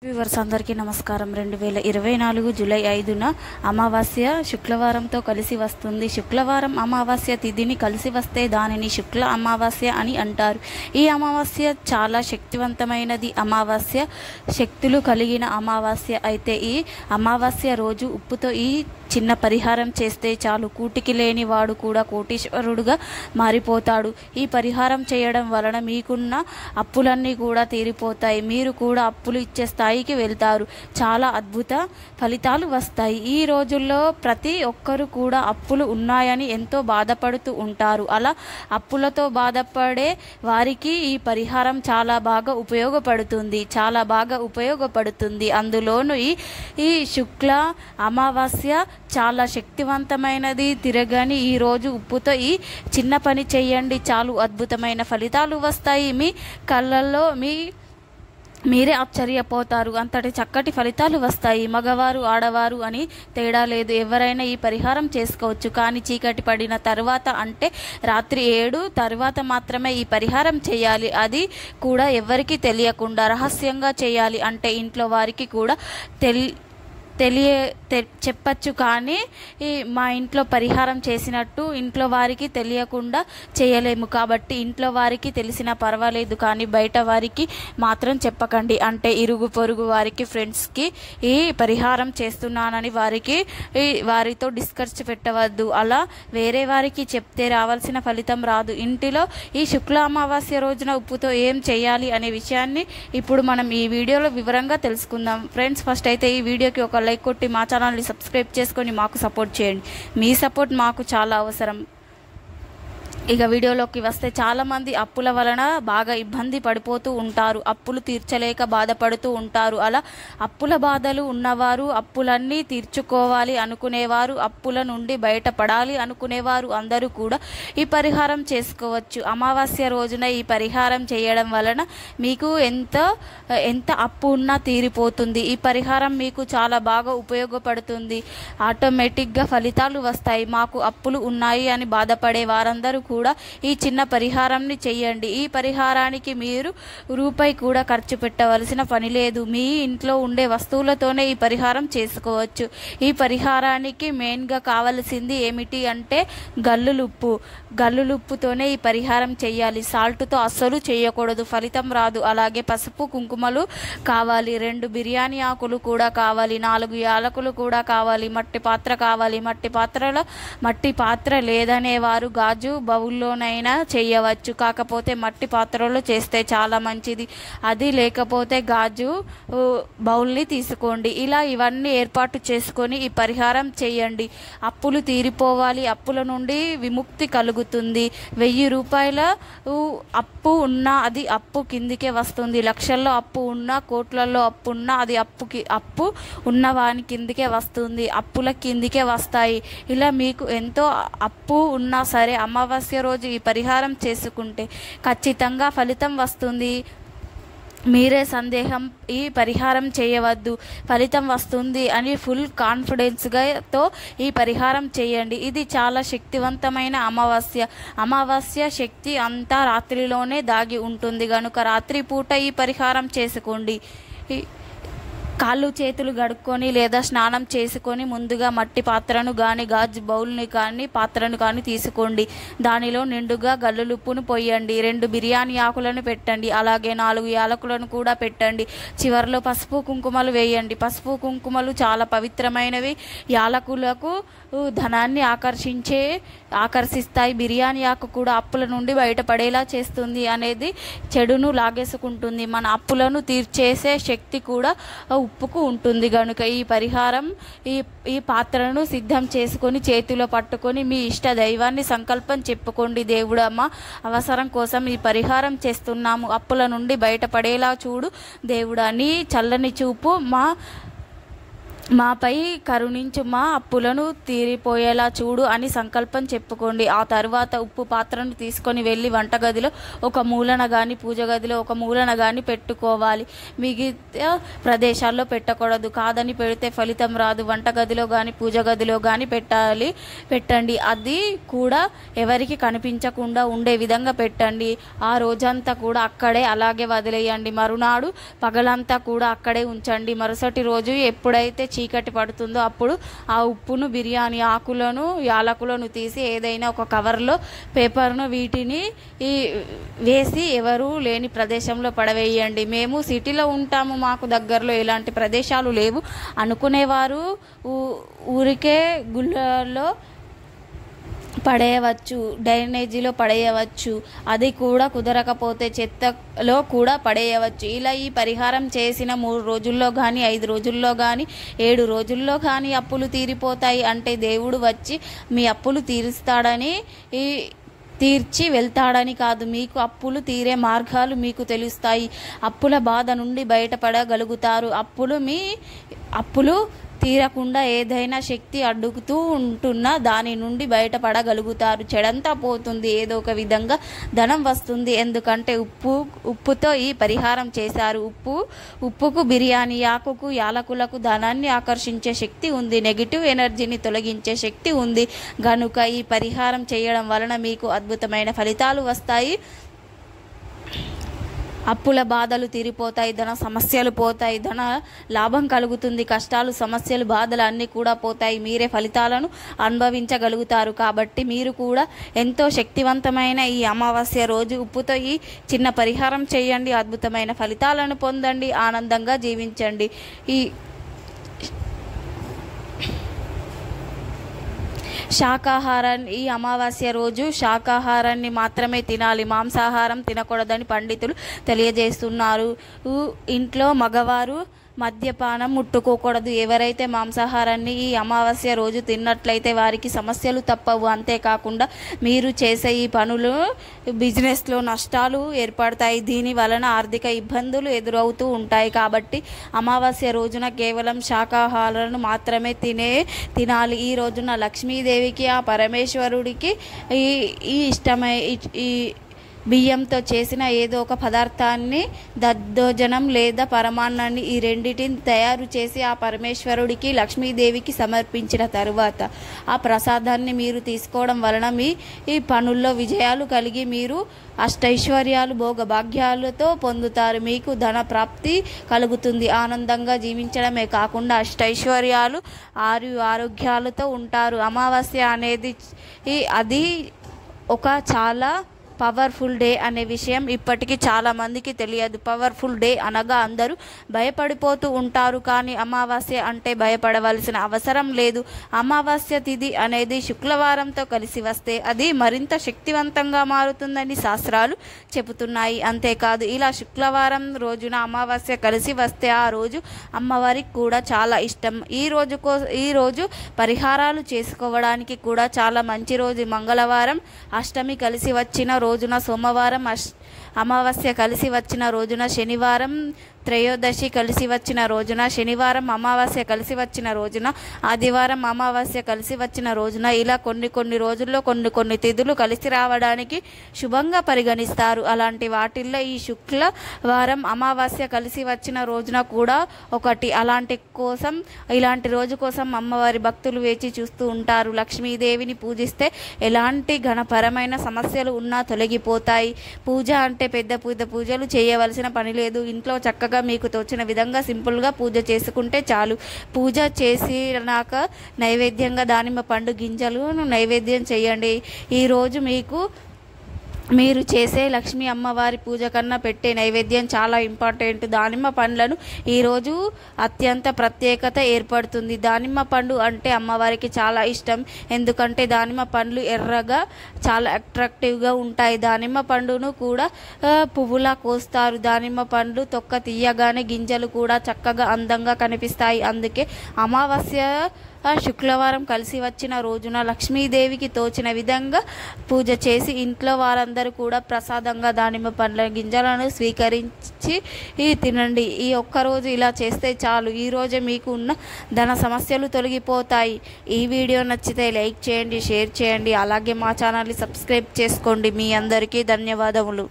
Viewers అందరికీ నమస్కారం. 2024 July 5న అమావాస్య శుక్రవారంతో కలిసి వస్తుంది. శుక్రవారం అమావాస్య తిథిని కలిసి వస్తే దానిని శుక్ల అమావాస్య అని అంటారు. ఈ అమావాస్య చాలా శక్తివంతమైనది. అమావాస్య శక్తులు కలిగిన అమావాస్య. అయితే ఈ అమావాస్య రోజు ఉప్పుతో ఈ చిన్న పరిహారం చేస్తే చాలు, కూటికి లేని వాడు కూడా కోటీశ్వరుడుగా మారిపోతాడు. ఈ పరిహారం చేయడం వలన మీకున్న అప్పులన్నీ కూడా తీరిపోతాయి. మీరు కూడా అప్పులు ఇచ్చే స్థాయికి వెళ్తారు. చాలా అద్భుత ఫలితాలు వస్తాయి. ఈ రోజుల్లో ప్రతి ఒక్కరు కూడా అప్పులు ఉన్నాయని ఎంతో బాధపడుతూ ఉంటారు. అలా అప్పులతో బాధపడే వారికి ఈ పరిహారం చాలా బాగా ఉపయోగపడుతుంది. అందులోనూ ఈ శుక్ల అమావాస్య చాలా శక్తివంతమైనది. తిరగని ఈ రోజు ఉప్పుతో ఈ చిన్న పని చేయండి, చాలు అద్భుతమైన ఫలితాలు వస్తాయి. మీ కళ్ళల్లో మీరే ఆశ్చర్యపోతారు. అంతటి చక్కటి ఫలితాలు వస్తాయి. మగవారు ఆడవారు అని తేడా లేదు, ఎవరైనా ఈ పరిహారం చేసుకోవచ్చు. కానీ చీకటి పడిన తర్వాత, అంటే రాత్రి 7 తర్వాత మాత్రమే ఈ పరిహారం చేయాలి. అది కూడా ఎవరికి తెలియకుండా రహస్యంగా చేయాలి. అంటే ఇంట్లో వారికి కూడా చెప్పచ్చు. కానీ మా ఇంట్లో పరిహారం చేసినట్టు ఇంట్లో వారికి తెలియకుండా చేయలేము. కాబట్టి ఇంట్లో వారికి తెలిసినా పర్వాలేదు, కానీ బయట వారికి మాత్రం చెప్పకండి. అంటే ఇరుగు పొరుగు వారికి, ఫ్రెండ్స్కి ఈ పరిహారం చేస్తున్నానని వారితో డిస్కస్ పెట్టవద్దు. అలా వేరే వారికి చెప్తే రావాల్సిన ఫలితం రాదు. ఇంటిలో ఈ శుక్ల అమావాస్య రోజున ఉప్పుతో ఏం చేయాలి అనే విషయాన్ని ఇప్పుడు మనం ఈ వీడియోలో వివరంగా తెలుసుకుందాం. ఫ్రెండ్స్, ఫస్ట్ అయితే ఈ వీడియోకి ఒక లైక్ కొట్టి మా ఛానల్ని సబ్స్క్రైబ్ చేసుకొని మాకు సపోర్ట్ చేయండి. మీ సపోర్ట్ మాకు చాలా అవసరం. ఇక వీడియోలోకి వస్తే, చాలామంది అప్పుల వలన బాగా ఇబ్బంది పడిపోతూ ఉంటారు. అప్పులు తీర్చలేక బాధపడుతూ ఉంటారు. అలా అప్పుల బాధలు ఉన్నవారు, అప్పులన్నీ తీర్చుకోవాలి అనుకునేవారు, అప్పుల నుండి బయటపడాలి అనుకునేవారు అందరూ కూడా ఈ పరిహారం చేసుకోవచ్చు. అమావాస్య రోజున ఈ పరిహారం చేయడం వలన మీకు ఎంత అప్పు ఉన్నా తీరిపోతుంది. ఈ పరిహారం మీకు చాలా బాగా ఉపయోగపడుతుంది. ఆటోమేటిక్గా ఫలితాలు వస్తాయి. మాకు అప్పులు ఉన్నాయి అని బాధపడే వారందరూ కూడా ఈ చిన్న పరిహారాన్ని చేయండి. ఈ పరిహారానికి మీరు రూపాయి కూడా ఖర్చు పెట్టవలసిన పని లేదు. మీ ఇంట్లో ఉండే వస్తువులతోనే ఈ పరిహారం చేసుకోవచ్చు. ఈ పరిహారానికి మెయిన్గా కావలసింది ఏమిటి అంటే గల్లులుప్పుతోనే ఈ పరిహారం చేయాలి. సాల్ట్తో అస్సలు చేయకూడదు, ఫలితం రాదు. అలాగే పసుపు కుంకుమలు కావాలి, 2 బిర్యానీ ఆకులు కూడా కావాలి, 4 యాలకులు కూడా కావాలి, మట్టి పాత్ర కావాలి. మట్టి పాత్ర లేదనేవారు గాజు బౌల్లోనైనా చేయవచ్చు. కాకపోతే మట్టి పాత్రలో చేస్తే చాలా మంచిది. అది లేకపోతే గాజు బౌల్ని తీసుకోండి. ఇలా ఇవన్నీ ఏర్పాటు చేసుకొని ఈ పరిహారం చేయండి. అప్పులు తీరిపోవాలి, అప్పుల నుండి విముక్తి కలుగుతుంది. 1000 రూపాయల అప్పు ఉన్నా అది అప్పు కిందికే వస్తుంది. లక్షల్లో అప్పు ఉన్నా, కోట్లలో అప్పు ఉన్నా అది అప్పు ఉన్నవాని కిందికే వస్తుంది, అప్పుల కిందికే వస్తాయి. ఇలా మీకు ఎంతో అప్పు ఉన్నా సరే అమావాస్య రోజు ఈ పరిహారం చేసుకుంటే ఖచ్చితంగా ఫలితం వస్తుంది. మీరే సందేహం ఈ పరిహారం చేయవద్దు, ఫలితం వస్తుంది అని ఫుల్ కాన్ఫిడెన్స్తో ఈ పరిహారం చేయండి. ఇది చాలా శక్తివంతమైన అమావాస్య శక్తి అంతా రాత్రిలోనే దాగి ఉంటుంది కనుక రాత్రి పూట ఈ పరిహారం చేసుకోండి. కాళ్ళు చేతులు గడుక్కొని లేదా స్నానం చేసుకొని ముందుగా మట్టి పాత్రను కానీ, గాజు బౌల్ని కానీ, పాత్రను కానీ తీసుకోండి. దానిలో నిండుగా గల్లులుప్పును పోయండి. 2 బిర్యానీ ఆకులను పెట్టండి. అలాగే 4 యాలకులను కూడా పెట్టండి. చివరిలో పసుపు కుంకుమలు వేయండి. పసుపు కుంకుమలు చాలా పవిత్రమైనవి. యాలకులకు ధనాన్ని ఆకర్షిస్తాయి. బిర్యానీ ఆకు కూడా అప్పుల నుండి బయటపడేలా చేస్తుంది, అనేది చెడును లాగేసుకుంటుంది. మన అప్పులను తీర్చేసే శక్తి కూడా ఉప్పుకు ఉంటుంది కనుక ఈ పరిహారం ఈ పాత్రను సిద్ధం చేసుకొని చేతిలో పట్టుకొని మీ ఇష్ట దైవాన్ని సంకల్పం చెప్పుకోండి. దేవుడమ్మ, అవసరం కోసం ఈ పరిహారం చేస్తున్నాము, అప్పుల నుండి బయటపడేలా చూడు దేవుడా, నీ చల్లని చూపు మాపై కరుణించు, మా అప్పులను తీరిపోయేలా చూడు అని సంకల్పం చెప్పుకోండి. ఆ తరువాత ఉప్పు పాత్రను తీసుకొని వెళ్ళి వంటగదిలో ఒక మూలన కానీ పూజ గదిలో ఒక మూలన కానీ పెట్టుకోవాలి. మిగతా ప్రదేశాల్లో పెట్టకూడదు. కాదని పెడితే ఫలితం రాదు. వంటగదిలో కానీ పూజ గదిలో కానీ పెట్టండి. అది కూడా ఎవరికి కనిపించకుండా ఉండే విధంగా పెట్టండి. ఆ రోజంతా కూడా అక్కడే అలాగే వదిలేయండి. మరునాడు పగలంతా కూడా అక్కడే ఉంచండి. మరుసటి రోజు ఎప్పుడైతే చీకటి పడుతుందో అప్పుడు ఆ ఉప్పును, బిర్యానీ ఆకులను, యాలకులను తీసి ఏదైనా ఒక కవర్లో పేపర్ను వీటిని వేసి ఎవరు లేని ప్రదేశంలో పడవేయండి. మేము సిటీలో ఉంటాము, మాకు దగ్గరలో ఎలాంటి ప్రదేశాలు లేవు అనుకునేవారు ఊరికే గుళ్ళలో పడేయవచ్చు, డ్రైనేజీలో పడేయవచ్చు. అది కూడా కుదరకపోతే చెత్తలో కూడా పడేయవచ్చు. ఇలా ఈ పరిహారం చేసిన 3 రోజుల్లో కానీ 5 రోజుల్లో కానీ 7 రోజుల్లో కానీ అప్పులు తీరిపోతాయి. అంటే దేవుడు వచ్చి మీ అప్పులు తీర్చి వెళ్తాడని కాదు. మీకు అప్పులు తీరే మార్గాలు మీకు తెలుస్తాయి. అప్పుల బాధ నుండి బయటపడగలుగుతారు. అప్పులు తీరకుండా ఏదైనా శక్తి అడ్డుకుతూ ఉంటున్నా దాని నుండి బయటపడగలుగుతారు. చెడంతా పోతుంది. ఏదో ఒక విధంగా ధనం వస్తుంది. ఎందుకంటే ఉప్పుతో ఈ పరిహారం చేశారు. ఉప్పుకు, బిర్యానీ ఆకుకు, యాలకులకు ధనాన్ని ఆకర్షించే శక్తి ఉంది. నెగిటివ్ ఎనర్జీని తొలగించే శక్తి ఉంది. గనుక ఈ పరిహారం చేయడం వలన మీకు అద్భుతమైన ఫలితాలు వస్తాయి. అప్పుల బాధలు తీరిపోతాయి. ధన సమస్యలు పోతాయి. ధన లాభం కలుగుతుంది. కష్టాలు, సమస్యలు, బాధలు అన్నీ కూడా పోతాయి. మీరే ఫలితాలను అనుభవించగలుగుతారు. కాబట్టి మీరు కూడా ఎంతో శక్తివంతమైన ఈ అమావాస్య రోజు ఉప్పుతో ఈ చిన్న పరిహారం చేయండి. అద్భుతమైన ఫలితాలను పొందండి. ఆనందంగా జీవించండి. ఈ అమావాస్య రోజు శాకాహారాన్ని మాత్రమే తినాలి. మాంసాహారం తినకూడదని పండితులు తెలియజేస్తున్నారు. ఇంట్లో మగవారు మద్యపానం ముట్టుకోకూడదు. ఎవరైతే మాంసాహారాన్ని ఈ అమావాస్య రోజు తిన్నట్లయితే వారికి సమస్యలు తప్పవు. అంతేకాకుండా మీరు చేసే ఈ పనులు బిజినెస్లో నష్టాలు ఏర్పడతాయి. దీని వలన ఆర్థిక ఇబ్బందులు ఎదురవుతూ ఉంటాయి. కాబట్టి అమావాస్య రోజున కేవలం శాకాహారాలను మాత్రమే తినాలి. ఈ రోజున లక్ష్మీదేవికి, ఆ పరమేశ్వరుడికి ఈ బియ్యంతో చేసిన ఏదో ఒక పదార్థాన్ని, దద్దోజనం లేదా పరమాన్నాన్ని, ఈ రెండింటిని తయారు చేసి ఆ పరమేశ్వరుడికి, లక్ష్మీదేవికి సమర్పించిన తరువాత ఆ ప్రసాదాన్ని మీరు తీసుకోవడం వలన ఈ పనుల్లో విజయాలు కలిగి మీరు అష్టైశ్వర్యాలు, భోగభాగ్యాలతో పొందుతారు. మీకు ధన ప్రాప్తి కలుగుతుంది. ఆనందంగా జీవించడమే కాకుండా అష్టైశ్వర్యాలు, ఆరోగ్యాలతో ఉంటారు. అమావాస్య అనేది అది ఒక చాలా పవర్ఫుల్ డే అనే విషయం ఇప్పటికీ చాలామందికి తెలియదు. పవర్ఫుల్ డే అనగా అందరూ భయపడిపోతూ ఉంటారు. కానీ అమావాస్య అంటే భయపడవలసిన అవసరం లేదు. అమావాస్య తిథి అనేది శుక్రవారంతో కలిసి వస్తే అది మరింత శక్తివంతంగా మారుతుందని శాస్త్రాలు చెబుతున్నాయి. అంతేకాదు, ఇలా శుక్రవారం రోజున అమావాస్య కలిసి వస్తే ఆ రోజు అమ్మవారికి కూడా చాలా ఇష్టం. ఈ రోజు పరిహారాలు చేసుకోవడానికి కూడా చాలా మంచి రోజు. మంగళవారం అష్టమి కలిసి వచ్చిన రోజున, సోమవారం అమావాస్య కలిసి వచ్చిన రోజున, శనివారం త్రయోదశి కలిసి వచ్చిన రోజున, శనివారం అమావాస్య కలిసి వచ్చిన రోజున, ఆదివారం అమావాస్య కలిసి వచ్చిన రోజున, ఇలా కొన్ని రోజుల్లో కొన్ని తిథులు కలిసి రావడానికి శుభంగా పరిగణిస్తారు. అలాంటి వాటిల్లో ఈ శుక్రవారం అమావాస్య కలిసి వచ్చిన రోజున కూడా ఒకటి. ఇలాంటి రోజు కోసం అమ్మవారి భక్తులు వేచి చూస్తూ ఉంటారు. లక్ష్మీదేవిని పూజిస్తే ఎలాంటి ఘనపరమైన సమస్యలు ఉన్నా తొలగిపోతాయి. పూజ అంటే పెద్ద పూజలు చేయవలసిన పని లేదు. ఇంట్లో చక్కగా మీకు తోచిన విధంగా సింపుల్గా పూజ చేసుకుంటే చాలు. పూజ చేసినాక నైవేద్యంగా దానిమ్మ పండు గింజలను నైవేద్యం చేయండి. ఈరోజు మీరు చేసే లక్ష్మీ అమ్మవారి పూజ కన్నా పెట్టే నైవేద్యం చాలా ఇంపార్టెంట్. దానిమ్మ పండ్లను ఈరోజు అత్యంత ప్రత్యేకత ఏర్పడుతుంది. దానిమ్మ పండు అంటే అమ్మవారికి చాలా ఇష్టం. ఎందుకంటే దానిమ్మ పండ్లు ఎర్రగా చాలా అట్రాక్టివ్గా ఉంటాయి. దానిమ్మ పండును కూడా పువ్వులా కోస్తారు. దానిమ్మ పండ్లు తొక్క తీయగానే గింజలు కూడా చక్కగా అందంగా కనిపిస్తాయి. అందుకే అమావాస్య శుక్రవారం కలిసి వచ్చిన రోజున లక్ష్మీదేవికి తోచిన విధంగా పూజ చేసి ఇంట్లో వారందరూ కూడా ప్రసాదంగా దానిమ్మ పండ్ల గింజలను స్వీకరించి తినండి. ఈ ఒక్కరోజు ఇలా చేస్తే చాలు, ఈరోజే మీకు ఉన్న ధన సమస్యలు తొలగిపోతాయి. ఈ వీడియో నచ్చితే లైక్ చేయండి, షేర్ చేయండి, అలాగే మా ఛానల్ని సబ్స్క్రైబ్ చేసుకోండి. మీ అందరికీ ధన్యవాదములు.